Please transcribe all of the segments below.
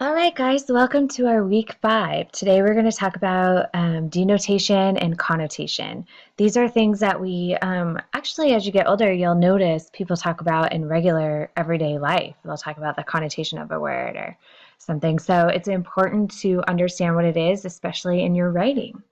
All right, guys, welcome to our week 5. Today we're going to talk about denotation and connotation. These are things that we actually, as you get older, you'll notice people talk about in regular everyday life. They'll talk about the connotation of a word or something. So it's important to understand what it is, especially in your writing.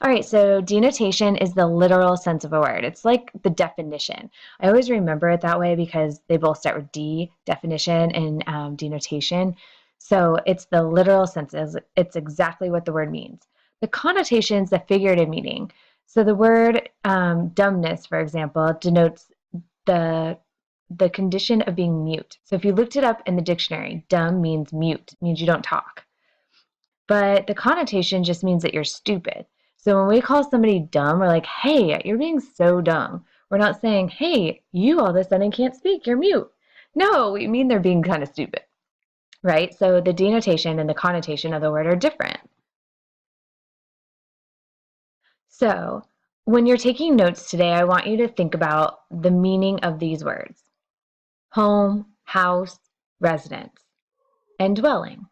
All right, so denotation is the literal sense of a word. It's like the definition. I always remember it that way because they both start with D, definition, and denotation. So it's the literal sense. It's exactly what the word means. The connotation is the figurative meaning. So the word dumbness, for example, denotes the the condition of being mute. So if you looked it up in the dictionary, dumb means mute, means you don't talk. But the connotation just means that you're stupid. So when we call somebody dumb, we're like, hey, you're being so dumb. We're not saying, hey, you all of a sudden can't speak, you're mute. No, we mean they're being kind of stupid, right? So the denotation and the connotation of the word are different. So when you're taking notes today, I want you to think about the meaning of these words: home, house, residence, and dwelling.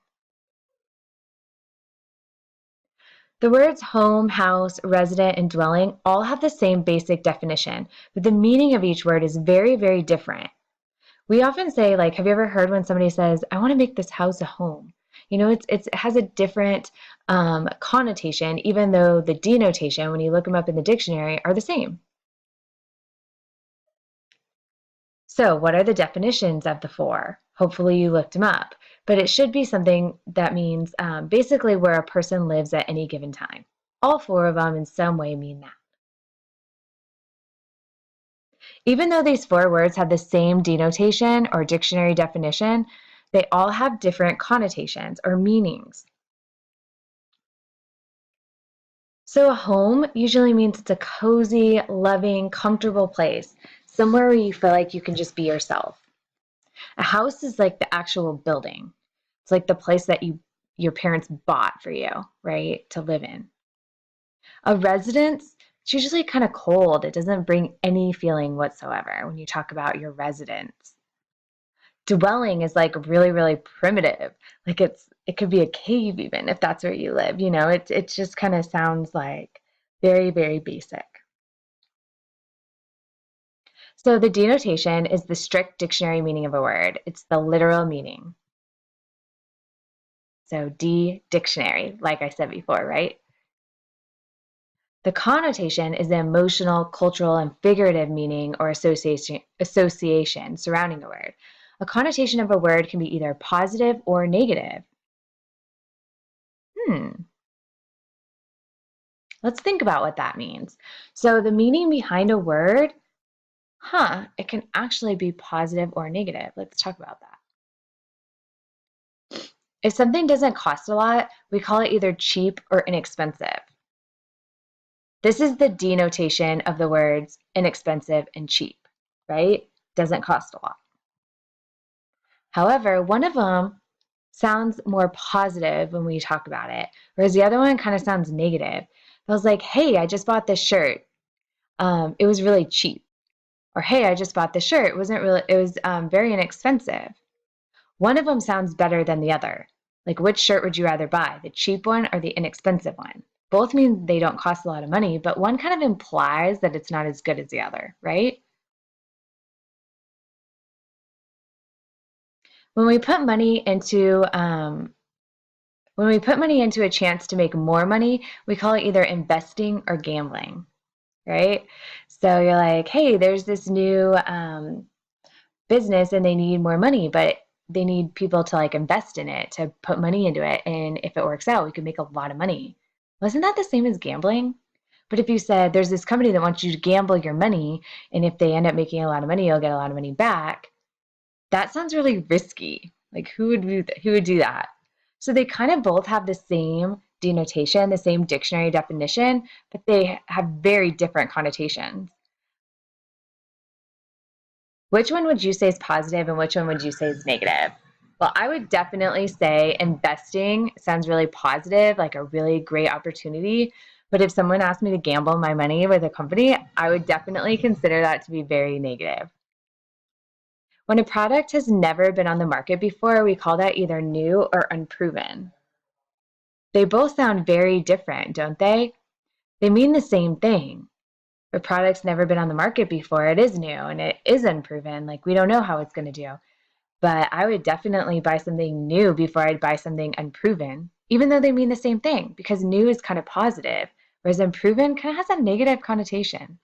The words home, house, resident, and dwelling all have the same basic definition, but the meaning of each word is very, very different. We often say, like, have you ever heard when somebody says, I want to make this house a home? You know, it has a different connotation, even though the denotation, when you look them up in the dictionary, are the same. So, what are the definitions of the four? Hopefully, you looked them up, but it should be something that means basically where a person lives at any given time. All four of them in some way mean that. Even though these four words have the same denotation or dictionary definition, they all have different connotations or meanings. So a home usually means it's a cozy, loving, comfortable place, somewhere where you feel like you can just be yourself. A house is like the actual building. It's like the place that your parents bought for you, right, to live in. A residence, it's usually kind of cold. It doesn't bring any feeling whatsoever when you talk about your residence. Dwelling is like really, really primitive. Like it could be a cave even if that's where you live. You know, it just kind of sounds like very, very basic. So the denotation is the strict dictionary meaning of a word. It's the literal meaning. So D, dictionary, like I said before, right? The connotation is the emotional, cultural, and figurative meaning or association surrounding a word. A connotation of a word can be either positive or negative. Hmm, let's think about what that means. So the meaning behind a word, it can actually be positive or negative. Let's talk about that. If something doesn't cost a lot, we call it either cheap or inexpensive. This is the denotation of the words inexpensive and cheap, right? Doesn't cost a lot. However, one of them sounds more positive when we talk about it, whereas the other one kind of sounds negative. I was like, hey, I just bought this shirt. It was really cheap. Or hey, I just bought this shirt. It was very inexpensive. One of them sounds better than the other. Like, which shirt would you rather buy, the cheap one or the inexpensive one? Both mean they don't cost a lot of money, but one kind of implies that it's not as good as the other, right? When we put money into when we put money into a chance to make more money, we call it either investing or gambling, right? So you're like, hey, there's this new business and they need more money, but they need people to like invest in it, to put money into it. And if it works out, we could make a lot of money. Wasn't that the same as gambling? But if you said there's this company that wants you to gamble your money, and if they end up making a lot of money, you'll get a lot of money back, that sounds really risky. Like who would do that? So they kind of both have the same denotation, the same dictionary definition, but they have very different connotations. Which one would you say is positive and which one would you say is negative? Well, I would definitely say investing sounds really positive, like a really great opportunity. But if someone asked me to gamble my money with a company, I would definitely consider that to be very negative. When a product has never been on the market before, we call that either new or unproven. They both sound very different, don't they? They mean the same thing. If a product's never been on the market before, it is new and it is unproven. Like, we don't know how it's going to do. But I would definitely buy something new before I'd buy something unproven, even though they mean the same thing, because new is kind of positive, whereas unproven kind of has a negative connotation.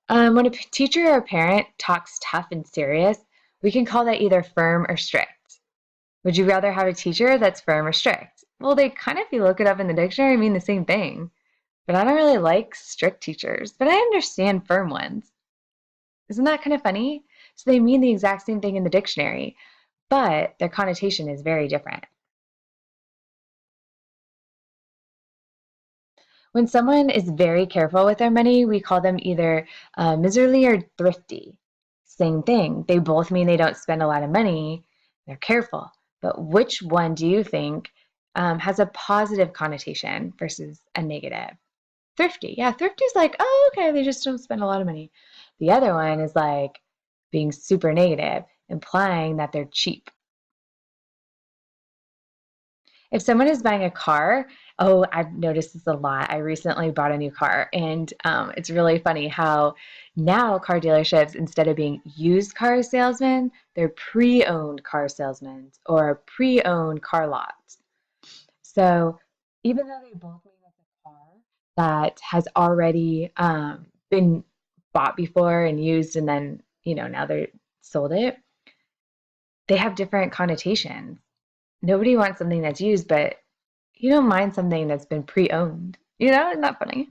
When a teacher or a parent talks tough and serious, we can call that either firm or strict. Would you rather have a teacher that's firm or strict? Well, they kind of, if you look it up in the dictionary, mean the same thing. But I don't really like strict teachers, but I understand firm ones. Isn't that kind of funny? So they mean the exact same thing in the dictionary, but their connotation is very different. When someone is very careful with their money, we call them either miserly or thrifty. Same thing. They both mean they don't spend a lot of money. They're careful. But which one do you think has a positive connotation versus a negative? Thrifty. Yeah, thrifty is like, oh, okay, they just don't spend a lot of money. The other one is like being super negative, implying that they're cheap. If someone is buying a car, oh, I've noticed this a lot. I recently bought a new car, and it's really funny how now car dealerships, instead of being used car salesmen, they're pre-owned car salesmen or pre-owned car lots. So even though they both mean it's a car that has already been bought before and used, and then now they're sold it, they have different connotations. Nobody wants something that's used, but you don't mind something that's been pre-owned. Isn't that funny?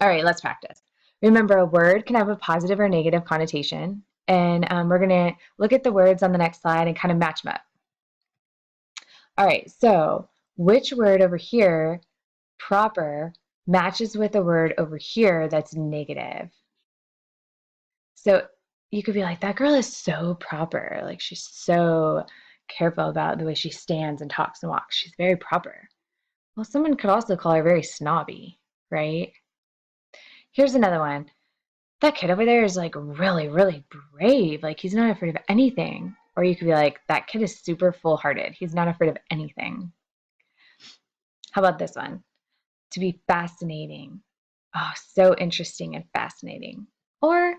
All right, let's practice. Remember, a word can have a positive or negative connotation, and we're going to look at the words on the next slide and kind of match them up. All right, so which word over here, proper, matches with a word over here that's negative? So you could be like, that girl is so proper. Like, she's so careful about the way she stands and talks and walks. She's very proper. Well, someone could also call her very snobby, right? Here's another one. That kid over there is like really, really brave. Like, he's not afraid of anything. Or you could be like, that kid is super full-hearted. He's not afraid of anything. How about this one? To be fascinating. Oh, so interesting and fascinating. Or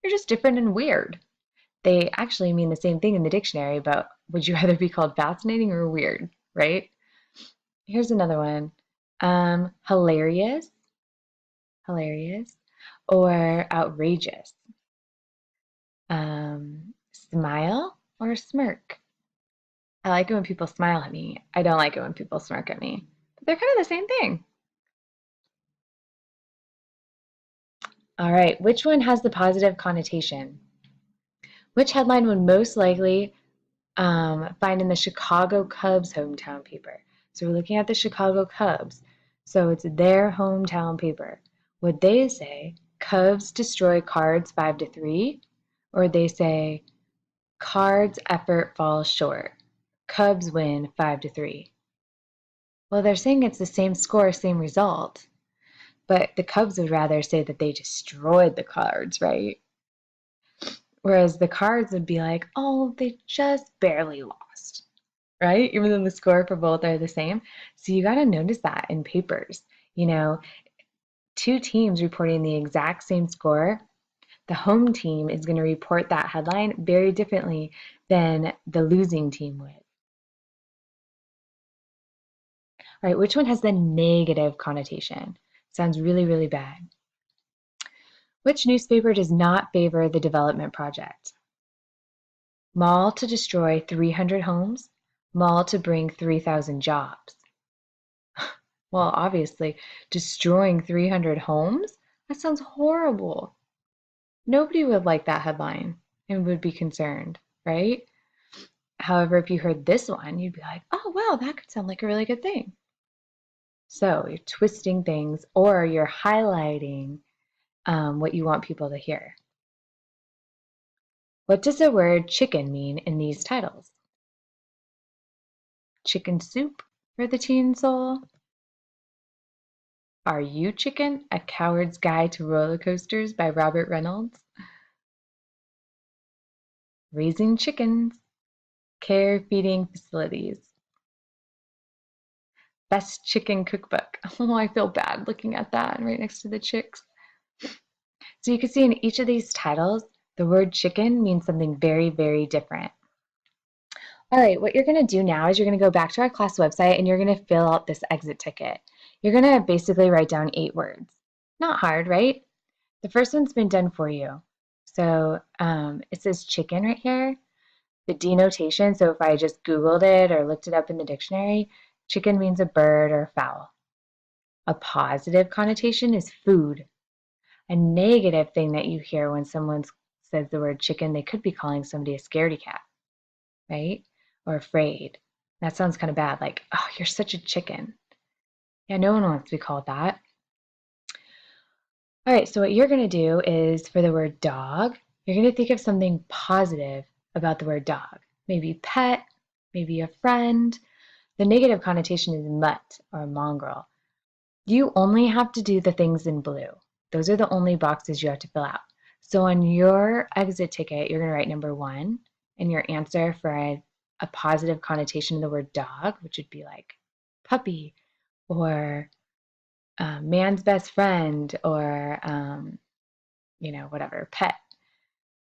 you're just different and weird. They actually mean the same thing in the dictionary, but would you rather be called fascinating or weird, right? Here's another one. Hilarious, hilarious, or outrageous. Smile or smirk. I like it when people smile at me. I don't like it when people smirk at me. But they're kind of the same thing. All right, which one has the positive connotation? Which headline would most likely find in the Chicago Cubs hometown paper? So we're looking at the Chicago Cubs. So it's their hometown paper. Would they say Cubs destroy Cards 5-3? Or would they say Cards effort falls short? Cubs win 5-3. Well, they're saying it's the same score, same result. But the Cubs would rather say that they destroyed the Cards, right? Whereas the Cards would be like, oh, they just barely lost, right? Even though the score for both are the same. So you got to notice that in papers. Two teams reporting the exact same score, the home team is going to report that headline very differently than the losing team would. All right, which one has the negative connotation? Sounds really, really bad. Which newspaper does not favor the development project? Mall to destroy 300 homes, mall to bring 3,000 jobs. Well, obviously, destroying 300 homes? That sounds horrible. Nobody would like that headline and would be concerned, right? However, if you heard this one, you'd be like, oh, wow, that could sound like a really good thing. So you're twisting things or you're highlighting what you want people to hear. What does the word chicken mean in these titles? Chicken soup for the teen soul? Are You Chicken? A Coward's Guide to Roller Coasters by Robert Reynolds? Raising chickens. Care feeding facilities. Best chicken cookbook. Oh, I feel bad looking at that right next to the chicks. So you can see in each of these titles, the word chicken means something very, very different. All right, what you're going to do now is you're going to go back to our class website and you're going to fill out this exit ticket. You're going to basically write down 8 words. Not hard, right? The first one's been done for you. So it says chicken right here. The denotation, so if I just Googled it or looked it up in the dictionary, chicken means a bird or fowl. A positive connotation is food. A negative thing that you hear when someone says the word chicken, they could be calling somebody a scaredy cat, right? Or afraid. That sounds kind of bad, like, oh, you're such a chicken. Yeah, no one wants to be called that. All right, so what you're going to do is for the word dog, you're going to think of something positive about the word dog. Maybe pet, maybe a friend. The negative connotation is mutt or mongrel. You only have to do the things in blue. Those are the only boxes you have to fill out. So on your exit ticket, you're going to write number 1 and your answer for a positive connotation of the word dog, which would be like puppy or man's best friend or, whatever, pet.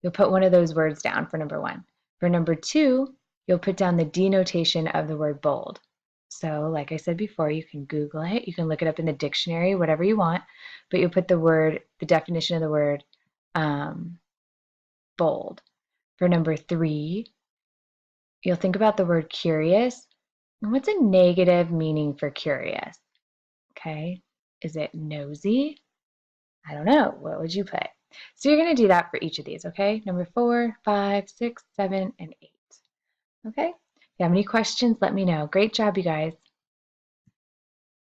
You'll put one of those words down for number 1. For number 2, you'll put down the denotation of the word bold. So like I said before, you can Google it, you can look it up in the dictionary, whatever you want, but you'll put the definition of the word bold. For number 3, you'll think about the word curious. And what's a negative meaning for curious? Okay, is it nosy? I don't know. What would you put? So you're going to do that for each of these, okay? Number 4, 5, 6, 7, and 8. Okay? If you have any questions, let me know. Great job, you guys.